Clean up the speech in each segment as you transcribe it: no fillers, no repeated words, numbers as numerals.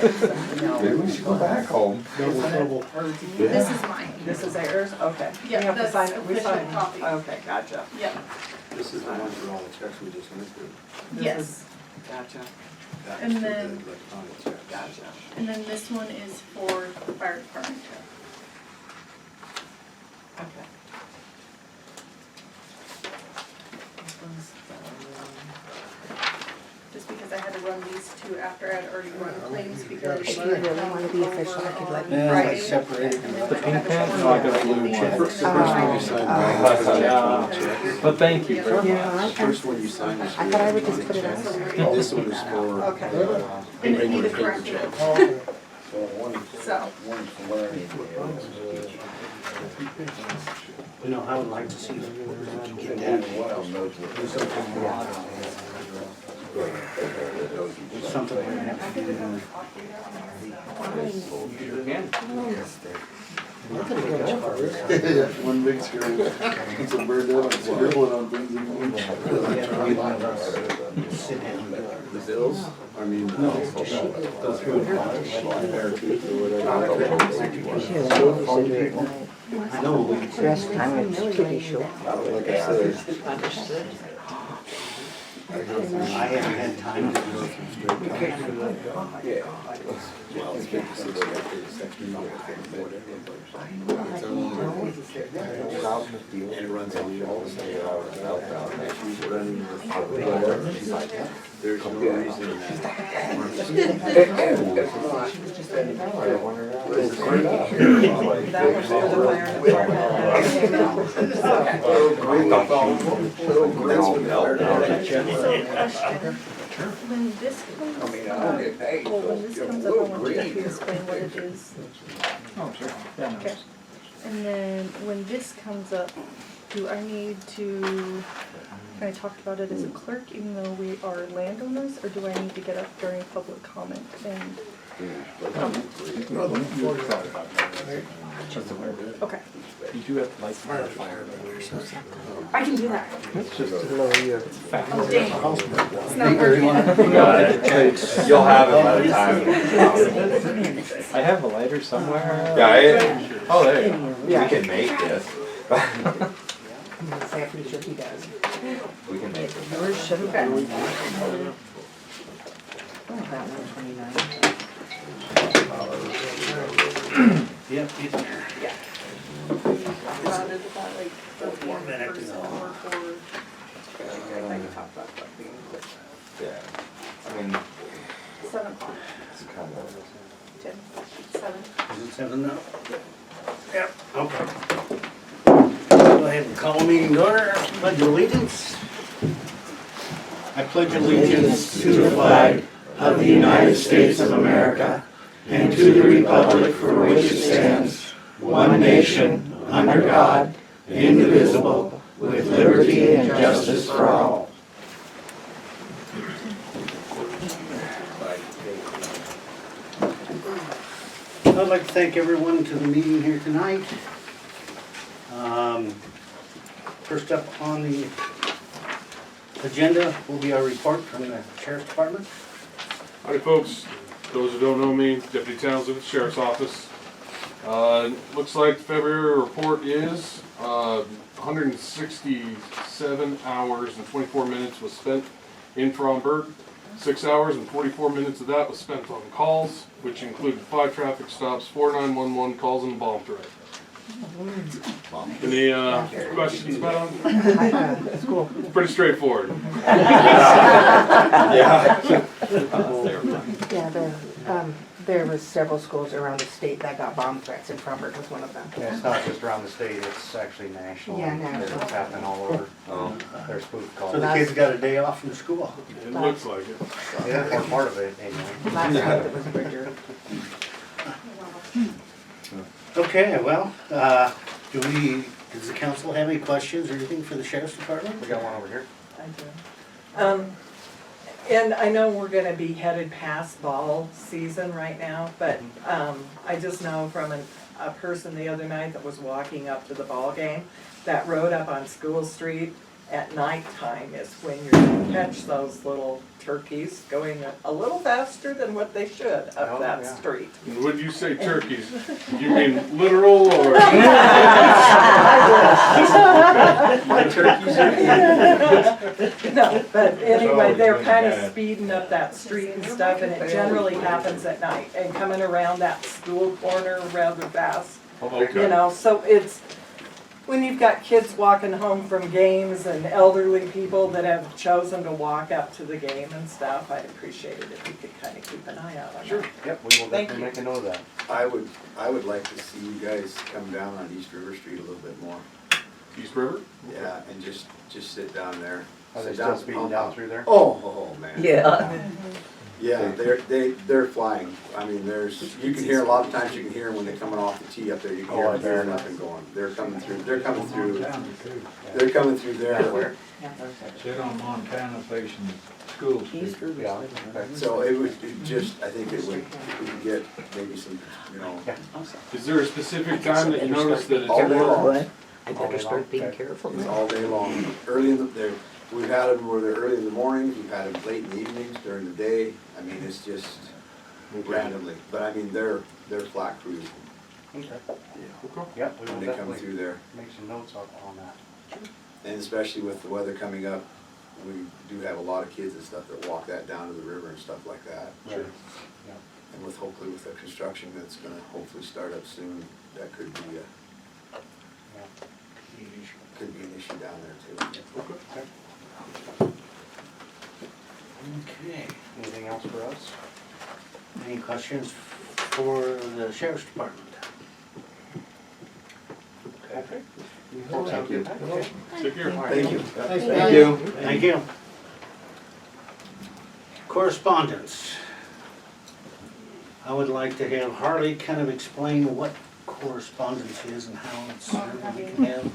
Maybe we should go back home. This is mine. This is theirs? Okay. Yeah, We have to that's sign it, we official sign. copy. Okay, gotcha. Yep. This is the one for all the checks we just went through. This Yes. is- Gotcha, That's And for the then- electronic checks. gotcha. And then this one is for the fire department. Okay. Just because I had to run these two after I had already run claims because. If you really want to be official, I could let you. Yeah, Friday. like separated. And then The I pink had to pen? run No, I got a all blue these one. The first one you signed, Yeah. But thank you. Yeah, first one you signed is for I thought I would just put it on. electronic. This one is for Okay. And it regular needed paper corrected. checks. So, You know, I would like to see them. Get that. Something we're gonna have to do. One big screw. It's a bird down, it's scribbling on things. Sit down. The bills, I mean. No. Go through I know, we Rest time is pretty short. Like I said. I haven't had time to go through straight. Yeah. Well, it's good to see that after the section. It's only, and it runs on all the same hours. She's running with, there's no reason That was for the fire department. when this comes up, well, when this comes up, I want you to explain what it is. Oh, sure. Yeah, no. Okay. And then when this comes up, do I need to, can I talk about it as a clerk even though we are landowners? Or do I need to get up during public comment and? Okay, You do have to light the fire. I can do that. It's just Lower your. Oh dang, it's not working. You'll have it by the time. I have a lighter somewhere. Yeah, oh, there you go. Yeah. We can make this. I'm pretty sure he does. We can make it. Yours should have been. Oh, that 129. Yep, he's there. About it about like 4 minutes person ago. or for. I can talk about that being quick. Yeah. I mean, 7 o'clock, it's kind of. 10, 7. Is it 7 now? Yep, okay. Go ahead and call the meeting to order. Pledge allegiance. I pledge allegiance to the flag of the United States of America and to the republic for which it stands, one nation, under God, indivisible, with liberty and justice for all. I'd like to thank everyone to the meeting here tonight. First up on the agenda will be our report from the Sheriff's Department. Howdy folks, those who don't know me, Deputy Townsend with the Sheriff's Office. Looks like the February report is 167 hours and 24 minutes was spent in Fromberg. 6 hours and 44 minutes of that was spent on calls, which included 5 traffic stops, 4 911 calls, and a bomb threat. Any questions about it? It's cool. It's pretty straightforward. Yeah, there was several schools around the state that got bomb threats, and Fromberg was one of them. Yeah, it's not just around the state, it's actually national. Yeah, national. It's happening all over. There's spoof calls. So the kids got a day off from school. It looks like it. Yeah, or part of it, anyway. Last month it was Bridger. Okay, well, does the council have any questions or anything for the Sheriff's Department? We got one over here. I do. And I know we're gonna be headed past ball season right now, but, I just know from a person the other night that was walking up to the ball game, that road up on School Street, at nighttime is when you're gonna catch those little turkeys going a little faster than what they should up Oh, that yeah. street. When you say turkeys, you mean literal or? My turkeys are in. No, but anyway, always they're been kind of bad. speeding up that street and stuff, and it generally happens at night, and coming around that school corner rather fast. You Okay. know, so it's, when you've got kids walking home from games and elderly people that have chosen to walk up to the game and stuff, I'd appreciate it if you could kind of keep an eye out on that. Yep, we will Thank definitely you. make a note of that. I would like to see you guys come down on East River Street a little bit more. East River? Yeah, and just sit down there. Are they Sit still down- speeding down through there? Oh, man. Yeah. Yeah, they're flying. I mean, you can hear, a lot of times you can hear them when they're coming off the tee up there, you can hear Oh, I them bet. gearing up and going. They're coming through there. Sit on Montana facing School Street. Yeah. Okay. So it would, I think it would, if we could get maybe some, you know, Is there a specific time that you notice that it's all day more? long. I better start being careful. It's all day long. Early in we've had them where they're early in the mornings, we've had them late in the evenings, during the day. I mean, it's just randomly. But I mean, they're flat cruising Okay. Okay. Yep, we will when they come definitely through there. make some notes on that. And especially with the weather coming up, we do have a lot of kids and stuff that walk that down to the river and stuff like that. Sure. Yeah. And hopefully with the construction that's gonna hopefully start up soon, that could be an issue down there too. Okay. Anything else for us? Any questions for the sheriff's department? Okay. Thank you. Take care. Thank you. Thank you. Thank you. Correspondence. I would like to have Harley kind of explain what correspondence is and how it's, we can have,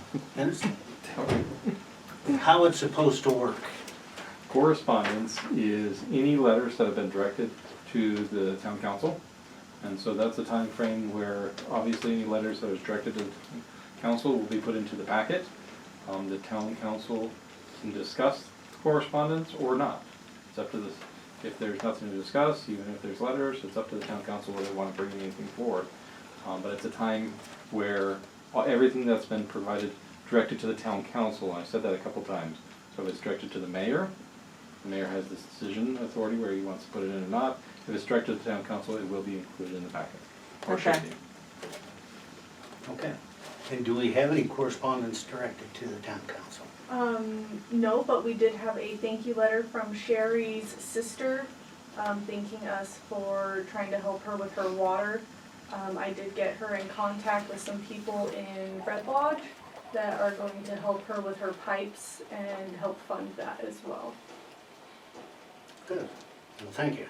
and how it's supposed to work. Correspondence is any letters that have been directed to the town council. And so that's the time frame where obviously any letters that was directed to the council will be put into the packet. The town council can discuss the correspondence or not. It's up to this, if there's nothing to discuss, even if there's letters, it's up to the town council whether they want to bring anything forward. But it's a time where everything that's been provided directed to the town council, and I said that a couple times. So if it's directed to the mayor has this decision authority where he wants to put it in or not. If it's directed to the town council, it will be included in the packet. Or should Okay. be. Okay. And do we have any correspondence directed to the town council? No, but we did have a thank you letter from Sherry's sister, thanking us for trying to help her with her water. I did get her in contact with some people in Red Lodge that are going to help her with her pipes and help fund that as well. Good. Well, thank you.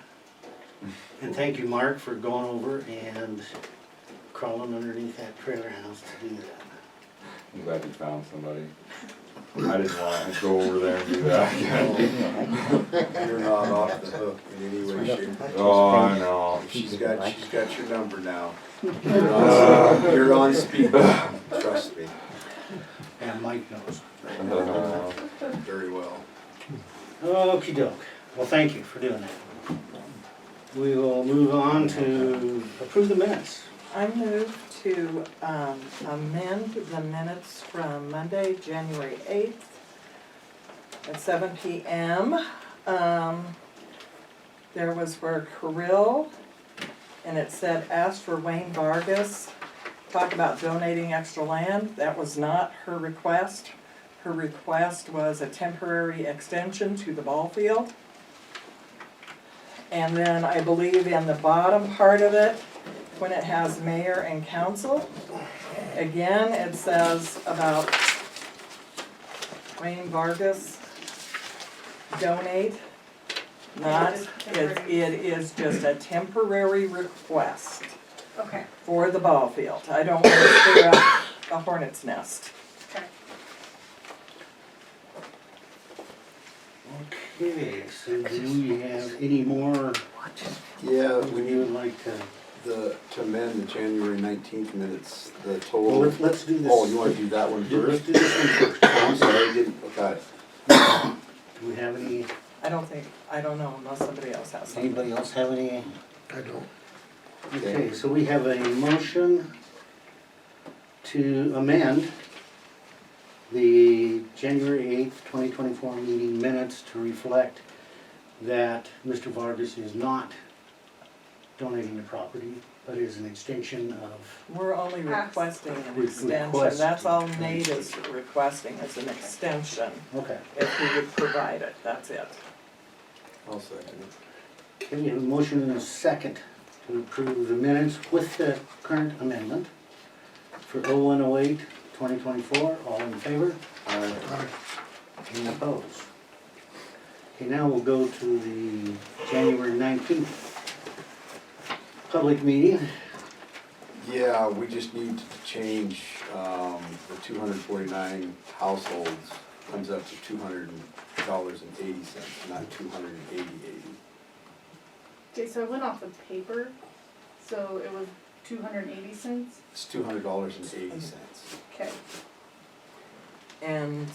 And thank you, Mark, for going over and crawling underneath that trailer house to do that. I'm glad you found somebody. I didn't want to go over there and do that. You're not off the hook in any way, shape. Oh, I know. She's got your number now. You're on speed dial, trust me, And Mike knows. very well. Okey doke. Well, thank you for doing that. We will move on to approve the minutes. I move to amend the minutes from Monday, January 8th at 7 p.m. There was where Kirill, and it said, ask for Wayne Vargas, talk about donating extra land. That was not her request. Her request was a temporary extension to the ball field. And then I believe in the bottom part of it, when it has mayor and council, again, it says about Wayne Vargas donate, not, it is just a temporary request Okay, for the ball field. I don't want to stir up a hornet's nest. okay. Okay, so do we have any more Yeah, we you would need like to? to amend the January 19th minutes, the Well, total. let's do this. Oh, you wanna do that one Let's first? do this one first. I'm sorry, I didn't, okay. Do we have any, I don't know unless somebody else has something. anybody else have any? I don't. Okay, so we have a motion to amend the January 8th, 2024 meeting minutes to reflect that Mr. Vargas is not donating the property, but is an extension of, We're only requesting an extension, Request. that's all Nate is requesting, is an extension, okay. if he would provide it, that's it. I'll second it. Okay, we have a motion and a second to approve the minutes with the current amendment for 01/08, 2024. All in favor? Any opposed? Okay, now we'll go to the January 19th public meeting. Yeah, we just need to change, the 249 households comes up to $200.80, not 280.80. Okay, so I went off of paper, so it was 280 cents. It's $200.80. Okay. And,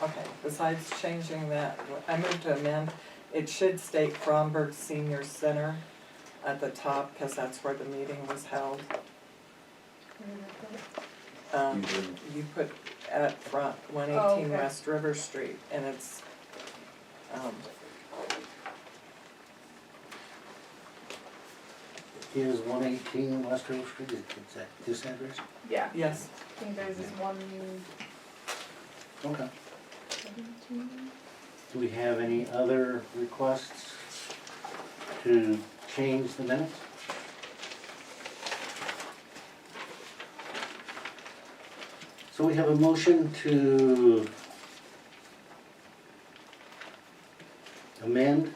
okay, besides changing that, I moved to amend, it should state Fromberg Senior Center at the top, because that's where the meeting was held. You did. You put at front, 118 Oh, okay. West River Street, and it's, Is 118 West River Street, is that this address? Yeah. yes, I think there's this one. Okay. Do we have any other requests to change the minutes? So we have a motion to amend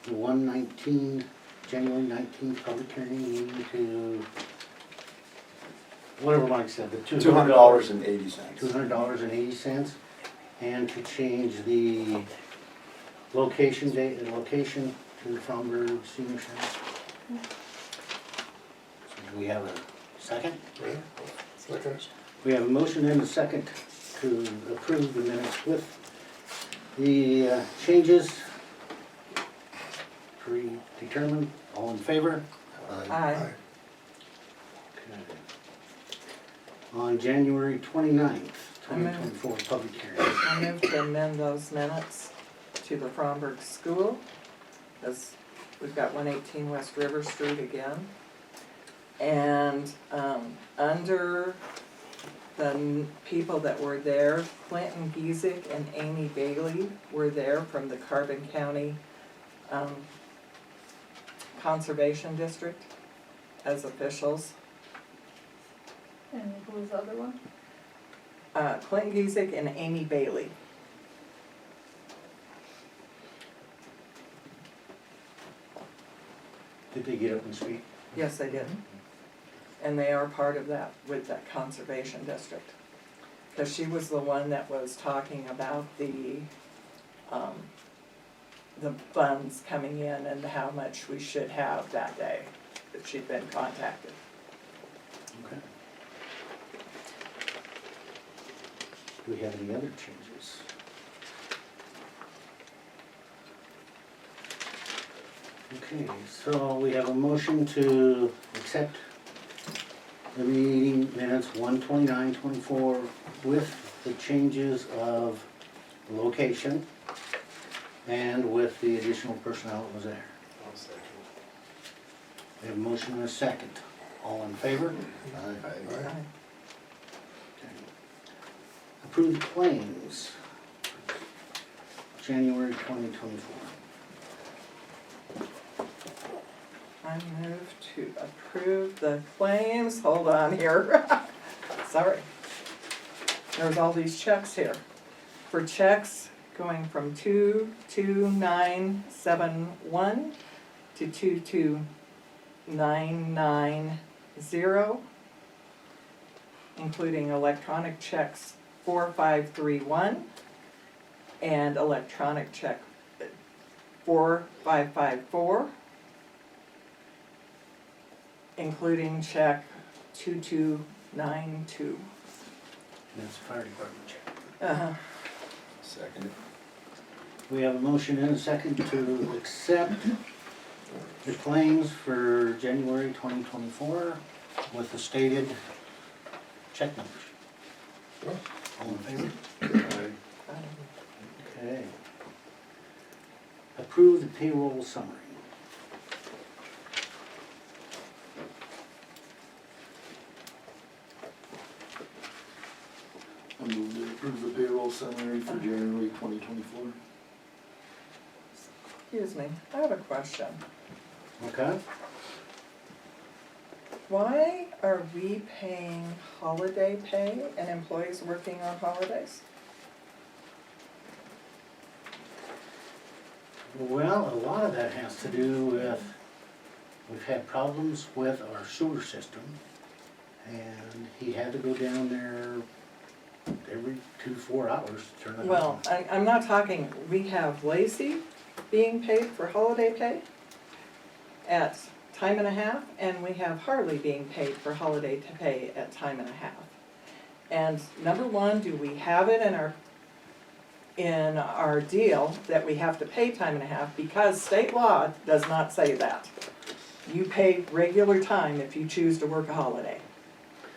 the 119, January 19th public hearing meeting to, whatever Mike said, the $200.80. $200.80, and to change the location date, the location to the Fromberg Senior Center. So do we have a second? Second. We have a motion and a second to approve the minutes with the changes predetermined. All in favor? Aye. Okay. On January 29th, 2024, public hearing. I moved to amend those minutes to the Fromberg School, because we've got 118 West River Street again. And under the people that were there, Clinton Giesick and Amy Bailey were there from the Carbon County Conservation District as officials. And who was the other one? Clinton Giesick and Amy Bailey. Did they get up and speak? Yes, they did. And they are part of that, with that conservation district. Because she was the one that was talking about the funds coming in and how much we should have that day, that she'd been contacted. Okay. Do we have any other changes? Okay, so we have a motion to accept the meeting minutes 129-24 with the changes of location and with the additional personnel that was there. We have a motion and a second. All in favor? Aye. Approved claims, January 2024. I move to approve the claims, hold on here, sorry. There's all these checks here. For checks going from 22971 to 22990, including electronic checks 4531 and electronic check 4554. Including check 2292. And that's a fire department check. Second. We have a motion and a second to accept the claims for January 2024 with the stated check numbers. All in favor? Okay. Approve the payroll summary. I move to approve the payroll summary for January 2024. Excuse me, I have a question. Okay? Why are we paying holiday pay and employees working on holidays? Well, a lot of that has to do with, we've had problems with our sewer system. And he had to go down there every 2-4 hours to turn it on. Well, I'm not talking, we have Lacey being paid for holiday pay at time and a half, and we have Harley being paid for holiday pay at time and a half. And number one, do we have it in our deal that we have to pay time and a half? Because state law does not say that. You pay regular time if you choose to work a holiday.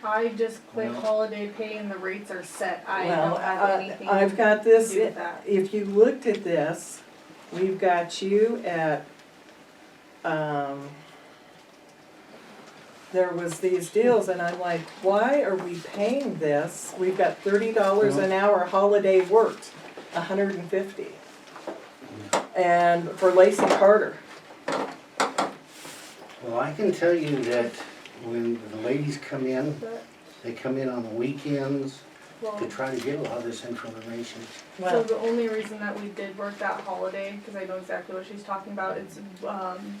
I just click Well- holiday pay and the rates are set. I Well, don't have anything I've got to this, do with that. if you looked at this, we've got you at, there was these deals, and I'm like, why are we paying this? We've got $30 an hour holiday worked, $150. And for Lacey Carter. Well, I can tell you that when the ladies come in, But, they come in on the weekends well, to try to get a lot of this information. so Well, the only reason that we did work that holiday, because I know exactly what she's talking about, it's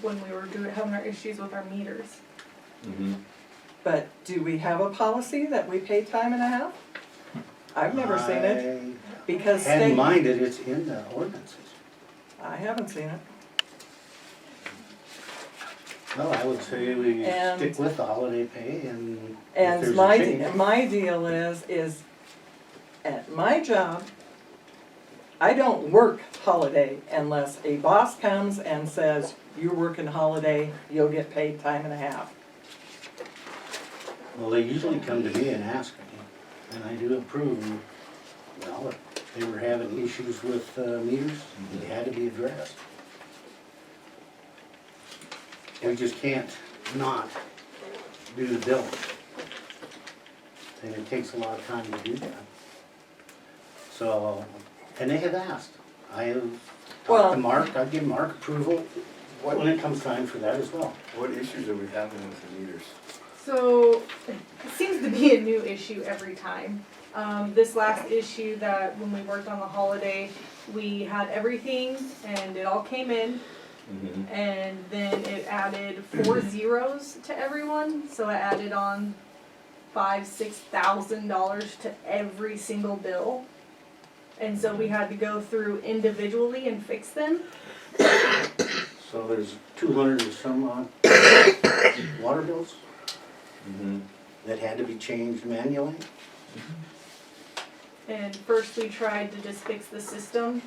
when we were having our issues with our meters. Mm-hmm. but do we have a policy that we pay time and a half? I've never seen it, because I hadn't state, minded, it's in the ordinances. I haven't seen it. Well, I would say we And- stick with the holiday pay and if And there's a my, change. my deal is at my job, I don't work holiday unless a boss comes and says, you're working holiday, you'll get paid time and a half. Well, they usually come to me and ask me, and I do approve. Well, if they were having issues with meters, they had to be addressed. We just can't not do the billing. And it takes a lot of time to do that. So, and they have asked. I have Well- talked to Mark, I give Mark approval when What, it comes time for that as well. what issues are we having with the meters? So it seems to be a new issue every time. This last issue that when we worked on the holiday, we had everything and it all came in. Mm-hmm. And then it added 4 zeros to everyone, so it added on $5,000-$6,000 to every single bill. And so we had to go through individually and fix them. So there's 200 and some odd water bills Mm-hmm. that had to be changed manually. And first we tried to just fix the system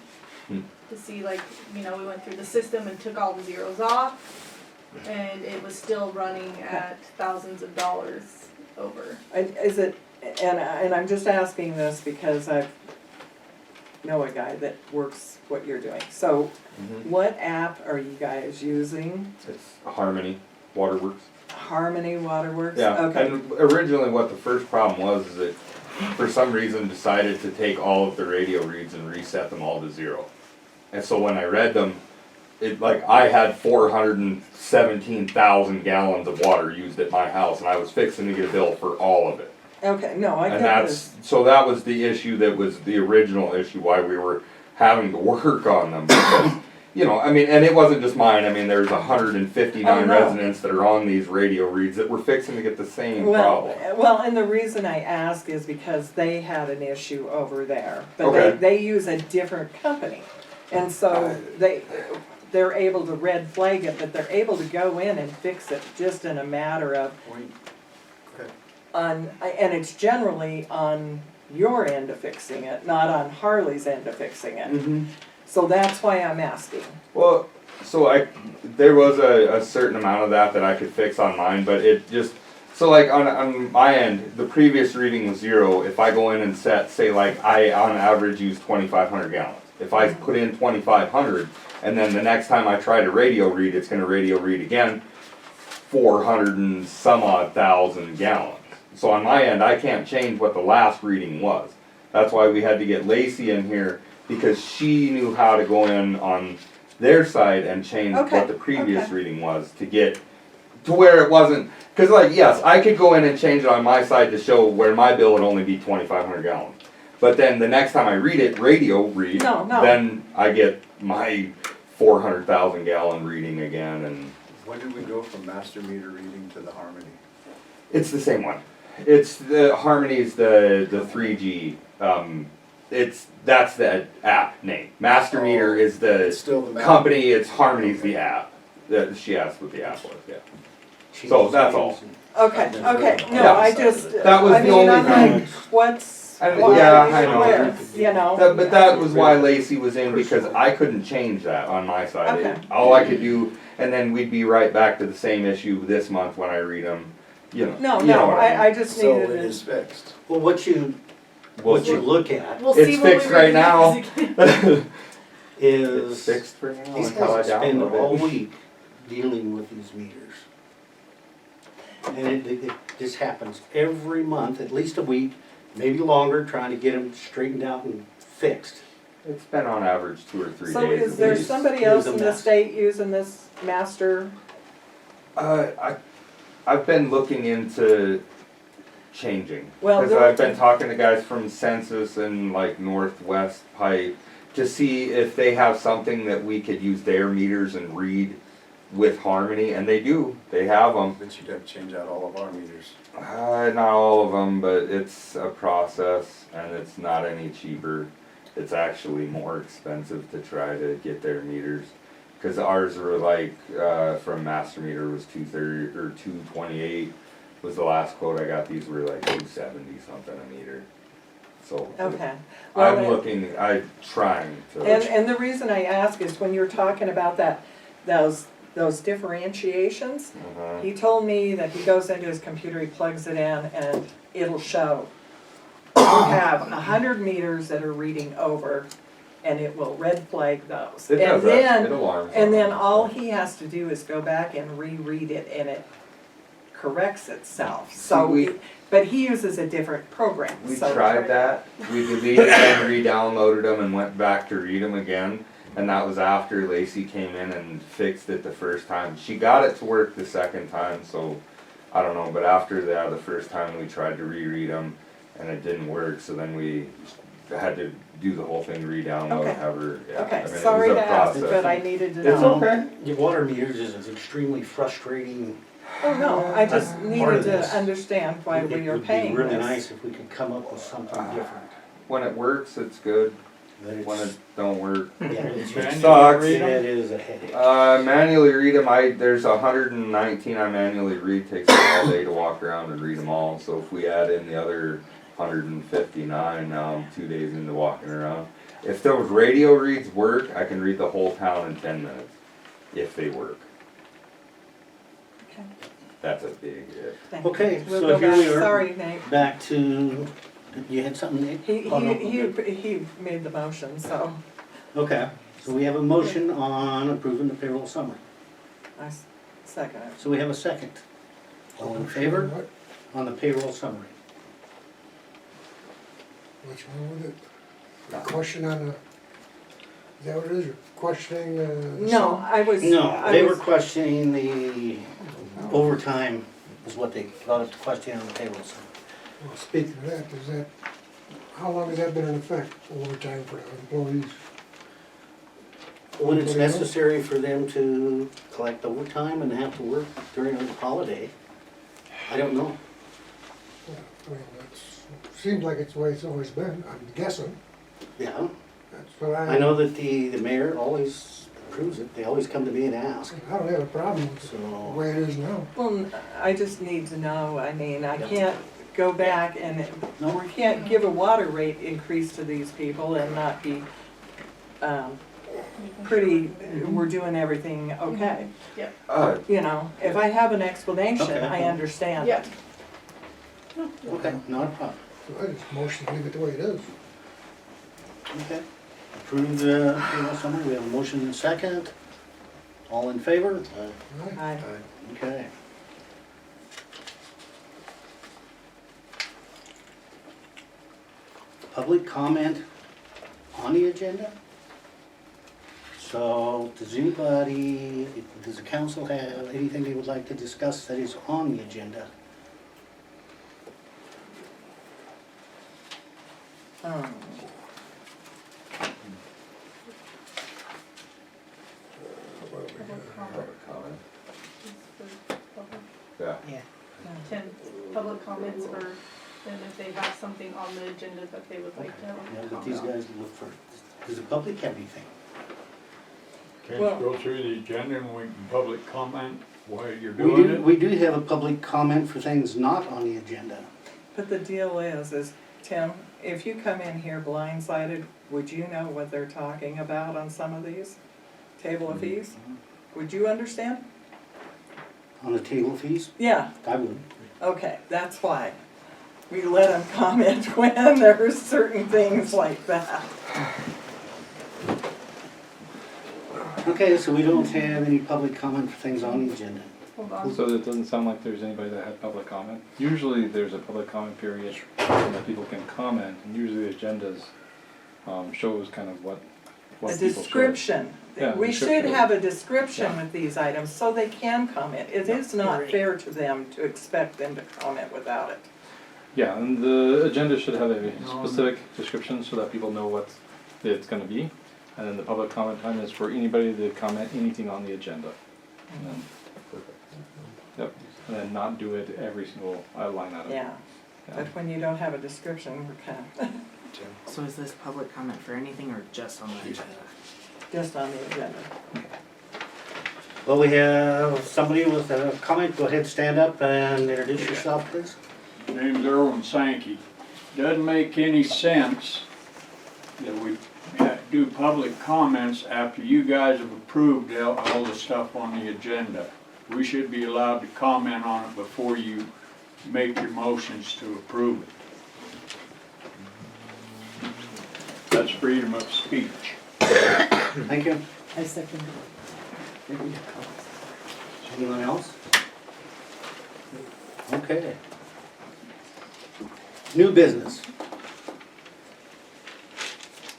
to see, like, we went through the system and took all the zeros off. And it was still running at thousands of dollars over. Is it, and I'm just asking this because I know a guy that works what you're doing. So Mm-hmm. what app are you guys using? It's Harmony Waterworks. Harmony Waterworks? Yeah, Okay. and originally what the first problem was is it, for some reason, decided to take all of the radio reads and reset them all to 0. And so when I read them, I had 417,000 gallons of water used at my house, and I was fixing to get a bill for all of it. Okay, no, I And get this. so that was the issue that was the original issue why we were having to work on them. Because, and it wasn't just mine, there's 159 Oh, no. residents that are on these radio reads that were fixing to get the same problem. Well, and the reason I ask is because they had an issue over there. But Okay. they use a different company. And so they're able to red flag it, but they're able to go in and fix it just in a matter of, Point. Okay. and it's generally on your end of fixing it, not on Harley's end of fixing it. Mm-hmm. So that's why I'm asking. Well, so there was a certain amount of that I could fix on mine, but it just, so like on my end, the previous reading was 0. If I go in and say like I on average use 2,500 gallons. If I put in 2,500 and then the next time I try to radio read, it's gonna radio read again 400 and some odd thousand gallons. So on my end, I can't change what the last reading was. That's why we had to get Lacey in here, because she knew how to go in on their side and change Okay, what the previous okay. reading was to get to where it wasn't, because like, yes, I could go in and change it on my side to show where my bill would only be 2,500 gallons. But then the next time I read it, radio read, No. then I get my 400,000 gallon reading again, and When did we go from master meter reading to the Harmony? it's the same one. It's the Harmony's the 3G. That's the app name. Master Meter is the It's still the map. company. It's Harmony's the app. She asked what the app was. Yeah. So that's all. Okay, okay, no, Yeah. I just, That was I the mean, only I'm thing. like, what's, And, why, yeah, I know. where, you know? But that was why Lacey was in, because I couldn't change that on my side. Okay. All I could do, and then we'd be right back to the same issue this month when I read them. You know. No, you know no, what I I mean. just So needed it it. is fixed. Well, what you look at We'll It's see when fixed we right read now. it. is It's fixed for now these until I guys spend download all it. week dealing with these meters. And it just happens every month, at least a week, maybe longer, trying to get them straightened out and fixed. It's been on average 2 or 3 So days. is at there least. somebody Use else a in the mess. state using this master? I've been looking into changing. Well, Because I've been talking to guys from Census and like Northwest Pipe to see if they have something that we could use their meters and read with Harmony, and they do. They have them. But you'd have to change out all of our meters. Not all of them, but it's a process, and it's not any cheaper. It's actually more expensive to try to get their meters. Because ours were like, from Master Meter was 230 or 228 was the last quote I got. These were like 270 something a meter. So Okay. Well, I'm trying to. And the reason I ask is when you're talking about those differentiations, he told me that he goes into his computer, he plugs it in, and it'll show. You have 100 meters that are reading over, and it will red flag those. It does And that. then, It alarms. and then them. all he has to do is go back and reread it, and it corrects itself. So, but he uses a different program. We so- tried that. We deleted them, re-downloaded them, and went back to read them again. And that was after Lacey came in and fixed it the first time. She got it to work the second time, so I don't know. But after that, the first time we tried to reread them, and it didn't work. So then we had to do the whole thing, re-download, Okay. have her. Yeah, Okay, I mean, sorry it was to a ask, process. but I needed to It's know. okay. Your water meters is extremely frustrating. Oh, no, I just Part needed of to this. understand why we are paying It would be really this. nice if we could come up with something different. When it works, it's good. That it's- When it don't work, Yeah, it's it just, sucks. it is a headache. Manually read them. There's 119 I manually read. Takes me all day to walk around and read them all. So if we add in the other 159, now I'm 2 days into walking around. If those radio reads work, I can read the whole town in 10 minutes. If they work. Okay. That's a big if. Thank you. Okay, We'll so go here back. we are. Sorry, Nate. Back to, you had something, Nate? He made the motion, so Okay, so we have a motion on approving the payroll summary. I second it. So we have a second. All in favor on the payroll summary? What's wrong with it? A question on the, is that what it is, you're questioning, the No, sum? I was. No, I they were was- questioning the overtime is what they got us questioning on the payroll summary. Well, speaking of that, is that, how long has that been in effect, overtime for the employees? When it's necessary for them to collect overtime and have to work during a holiday, I don't know. Yeah, I mean, seems like it's the way it's always been, I'm guessing, Yeah, that's what I know that the mayor always approves it, they always come to me and ask, I don't have a problem with the so. way it is now. Well, I just need to know, I mean, I Yeah. can't, go back and, No. we can't give a water rate increase to these people and not be, pretty, we're doing everything okay. You know, if I have an explanation, Okay. I understand. Yeah. Okay, not a problem. So I just motion to leave it the way it is. Okay. Approved, payroll summary, we have a motion and a second. All in favor? Aye. I, Okay. Public comment on the agenda? So, does anybody, does the council have anything they would like to discuss that is on the agenda? um, Public comment. Is for public. Yeah. Yeah. 10 public comments for, and if they have something on the agenda that they would like to have Yeah, a but these comment on. guys look for, does the public have anything? Can't Well- you go through the agenda and we can public comment while you're We doing do, it? we do have a public comment for things not on the agenda. but the deal is, Tim, if you come in here blindsided, would you know what they're talking about on some of these? Table of fees? Would you understand? On the table fees, Yeah, I would. okay, that's why. We let them comment when there's certain things like that. Okay, so we don't have any public comment for things on the agenda. Hold on. So it doesn't sound like there's anybody that had public comment. Usually there's a public comment period that people can comment, and usually the agendas shows kind of what A people should. description. Yeah, We should description. have a description Yeah. with these items so they can comment. It is not fair to them to expect them to comment without it. Yeah, and the agenda should have a specific description so that people know what it's gonna be. And then the public comment time is for anybody to comment anything on the agenda. And then- Yep, and then not do it every single line item. Yeah, Yeah. but when you don't have a description, we're kind of So is this public comment for anything or just on the agenda? just on the agenda. Well, we have somebody with a comment. Go ahead, stand up and introduce yourself, please. Name's Erwin Sankey. Doesn't make any sense that we do public comments after you guys have approved all the stuff on the agenda. We should be allowed to comment on it before you make your motions to approve it. That's freedom of speech. Thank you. I second. Anyone else? Okay. New business.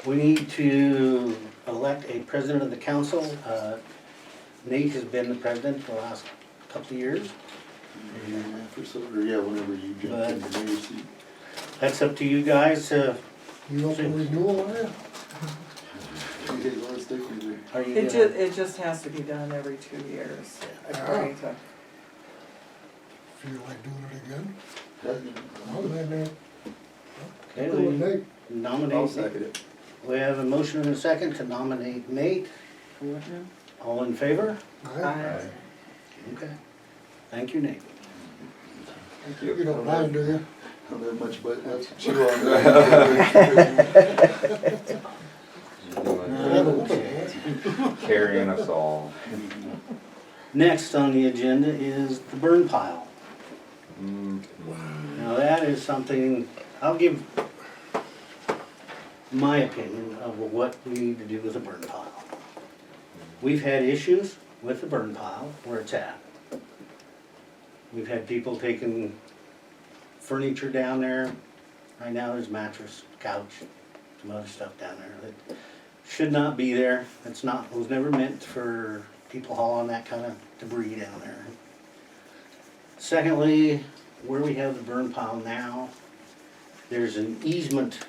We need to elect a president of the council. Nate has been the president for the last couple of years. Yeah, whenever you But- in the mayor's seat. That's up to you guys. You up for renewal, are you? Are you? It just has to be done every 2 years, according to. Feel like doing it again? Yeah. Well, then, Okay, go with we Nate. nominate. I'll second it. We have a motion and a second to nominate Nate. All in favor? Aye. Okay. Thank you, Nate. Thank You don't mind, do you? Don't have much but to chew on that. Okay. Carrying us all. Next on the agenda is the burn pile. Mm. Now that is something, I'll give my opinion of what we need to do with the burn pile. We've had issues with the burn pile where it's at. We've had people taking furniture down there. Right now there's mattress, couch, some other stuff down there that should not be there. It's not, it was never meant for people hauling that kind of debris down there. Secondly, where we have the burn pile now, there's an easement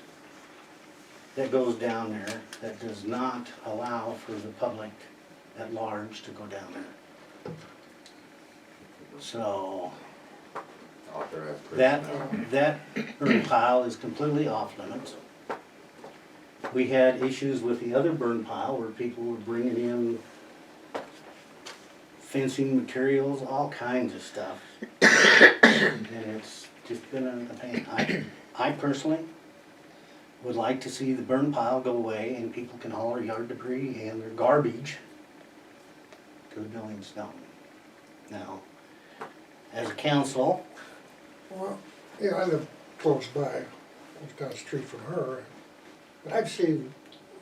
that goes down there that does not allow for the public at large to go down there. So, that burn pile is completely off limits. We had issues with the other burn pile where people were bringing in fencing materials, all kinds of stuff. And it's just been an opinion. I personally would like to see the burn pile go away and people can haul their yard debris and their garbage to the buildings down. Now, as a council, Well, yeah, I live close by, just down the street from her. But I've seen,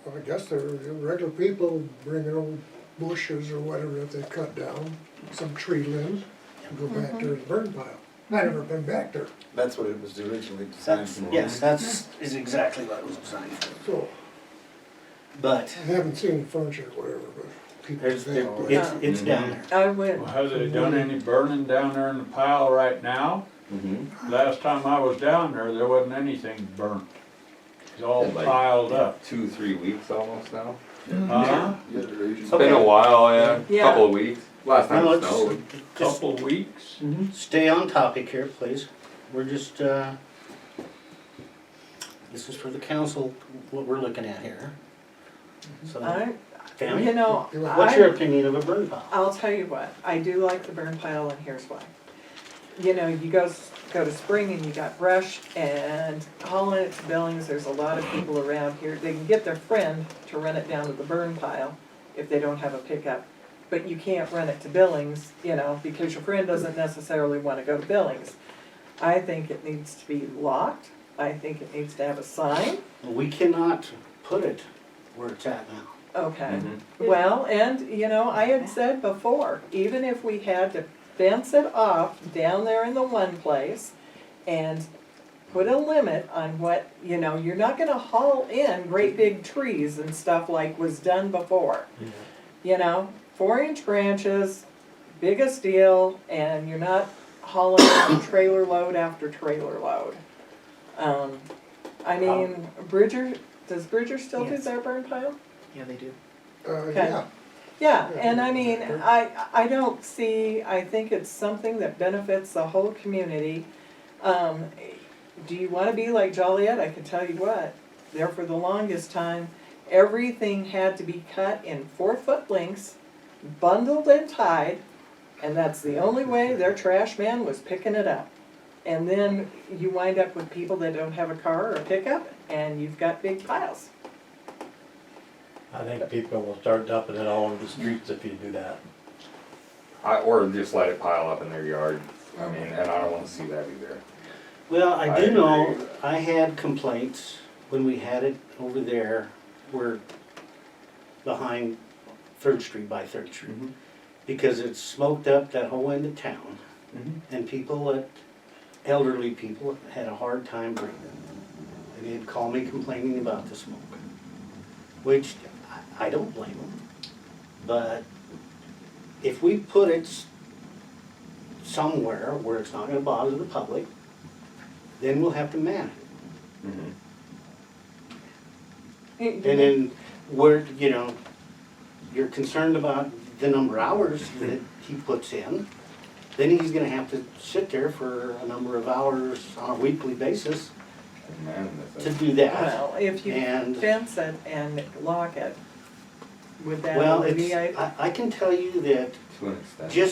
well, I guess they're regular people bringing old bushes or whatever that they cut down, some tree limbs, and go back there to the burn pile. I've never been back there, That's what it was originally designed that's, for. yes, that's is exactly what it was designed for. so But I haven't seen the furniture or whatever, but people there's, say, oh, yeah. it's down there. I went, Well, have they done any burning down there in the pile right now? Mm-hmm. Last time I was down there wasn't anything burnt. It's all Like, piled up. 2-3 weeks almost now. Huh? It's been a while, yeah, Yeah. couple of weeks. Last time Now, it let's snowed. just Couple weeks. stay on topic here, please. We're just, this is for the council, what we're looking at here. So, I, Tammy, you know, what's your opinion of a burn pile? I'll tell you what, I do like the burn pile and here's why. You know, you go to spring and you got brush and hauling it to Billings, there's a lot of people around here. They can get their friend to run it down to the burn pile if they don't have a pickup. But you can't run it to Billings, you know, because your friend doesn't necessarily wanna go to Billings. I think it needs to be locked, I think it needs to have a sign, We cannot put it where it's at now. okay. Well, and, you know, I had said before, even if we had to fence it off down there in the one place and put a limit on what, you know, you're not gonna haul in great big trees and stuff like was done before. You know, 4-inch branches, biggest deal, and you're not hauling out trailer load after trailer load. I mean, Bridger, does Bridger still do Yes. their burn pile? Yeah, they do. Yeah, Yeah, and I mean, I don't see, I think it's something that benefits the whole community. Do you wanna be like Joliet? I can tell you what, there for the longest time, everything had to be cut in 4-foot lengths, bundled and tied, and that's the only way their trash man was picking it up. And then you wind up with people that don't have a car or a pickup, and you've got big piles. I think people will start dumping it all over the streets if you do that. Or just let it pile up in their yard. I mean, and I don't wanna see that either. Well, I I do know, agree. I had complaints when we had it over there, where, behind 3rd Street by 3rd Street. Mhm. Because it smoked up that whole end of town, and elderly people had a hard time breathing. And they'd call me complaining about the smoke, which I don't blame them. But if we put it somewhere where it's not gonna bother the public, then we'll have to man it. Mhm. And then where, you know, you're concerned about the number of hours that he puts in, then he's gonna have to sit there for a number of hours on a weekly basis Man, to do that. Well, if you And- fence it and lock it, would that Well, alleviate? I can tell you that to an extent.